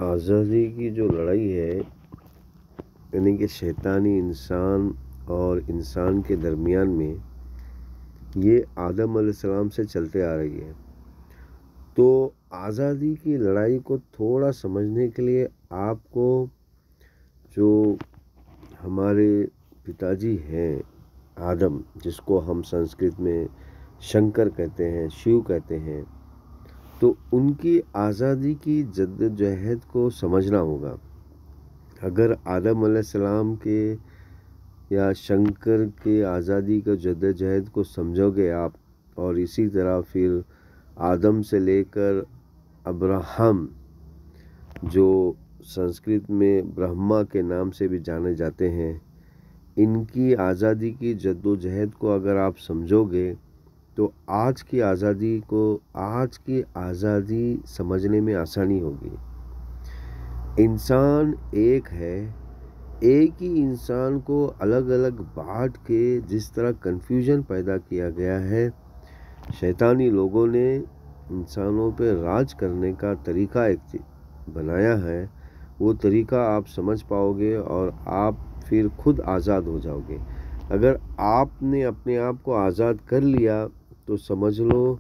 آزادی کی جو لڑائی ہے، یعنی کہ شیطانی انسان اور انسان کے درمیان میں، یہ آدم علیہ السلام سے چلتے آ رہی ہے۔ تو آزادی کی لڑائی کو تھوڑا سمجھنے کے لیے آپ کو جو ہمارے پتا جی ہیں آدم، جس کو ہم سنسکرت میں شنکر کہتے ہیں، شیو کہتے ہیں، تو ان کی آزادی کی جدوجہد کو سمجھنا ہوگا۔ اگر آدم علیہ السلام کے یا شنکر کے آزادی کا جدوجہد کو سمجھو گے آپ، اور اسی طرح پھر آدم سے لے کر ابراہم، جو سنسکرت میں برہما کے نام سے بھی جانے جاتے ہیں، ان کی آزادی کی جدوجہد کو اگر آپ سمجھو گے تو آج کی آزادی سمجھنے میں آسانی ہوگی۔ انسان ایک ہے، ایک ہی انسان کو الگ الگ بانٹ کے جس طرح کنفیوژن پیدا کیا گیا ہے، شیطانی لوگوں نے انسانوں پہ راج کرنے کا طریقہ ایک بنایا ہے۔ وہ طریقہ آپ سمجھ پاؤ گے اور آپ پھر خود آزاد ہو جاؤ گے۔ اگر آپ نے اپنے آپ کو آزاد کر لیا تو سمجھ لو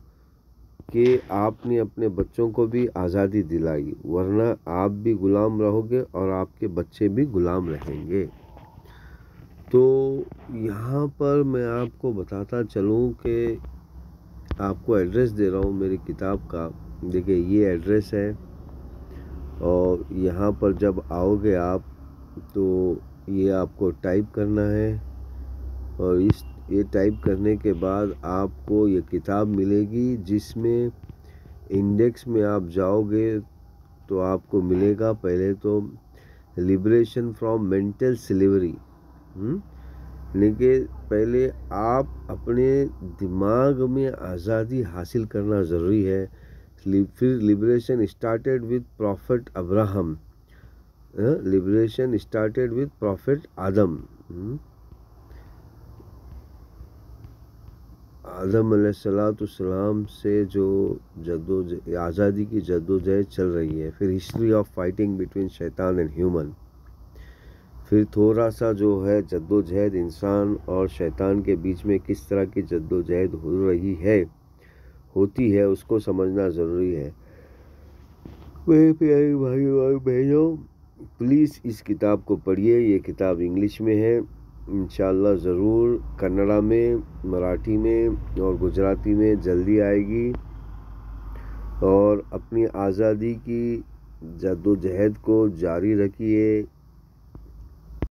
کہ آپ نے اپنے بچوں کو بھی آزادی دلائی، ورنہ آپ بھی غلام رہو گے اور آپ کے بچے بھی غلام رہیں گے۔ تو یہاں پر میں آپ کو بتاتا چلوں کہ آپ کو ایڈریس دے رہا ہوں میری کتاب کا۔ دیکھیں، یہ ایڈریس ہے، اور یہاں پر جب آؤ گے آپ تو یہ آپ کو ٹائپ کرنا ہے، اور یہ ٹائپ کرنے کے بعد آپ کو یہ کتاب ملے گی، جس میں انڈیکس میں آپ جاؤ گے تو آپ کو ملے گا پہلے تو لبریشن فرام مینٹل سلیوری، یعنی کہ پہلے آپ اپنے دماغ میں آزادی حاصل کرنا ضروری ہے۔ پھر liberation started with prophet Abraham, liberation started with prophet Adam. آدم علیہ السلام سے جو آزادی کی جدوجہد چل رہی ہے، پھر ہسٹری آف فائٹنگ بٹوین شیطان اینڈ ہیومن، پھر تھوڑا سا جو ہے جدوجہد انسان اور شیطان کے بیچ میں کس طرح کی جدوجہد ہوتی ہے، اس کو سمجھنا ضروری ہے۔ میرے پیارے بھائیوں اور بہنوں، پلیز اس کتاب کو پڑھیے۔ یہ کتاب انگلش میں ہے، انشاءاللہ ضرور کنڑا میں، مراٹھی میں اور گجراتی میں جلدی آئے گی۔ اور اپنی آزادی کی جدوجہد کو جاری رکھیے۔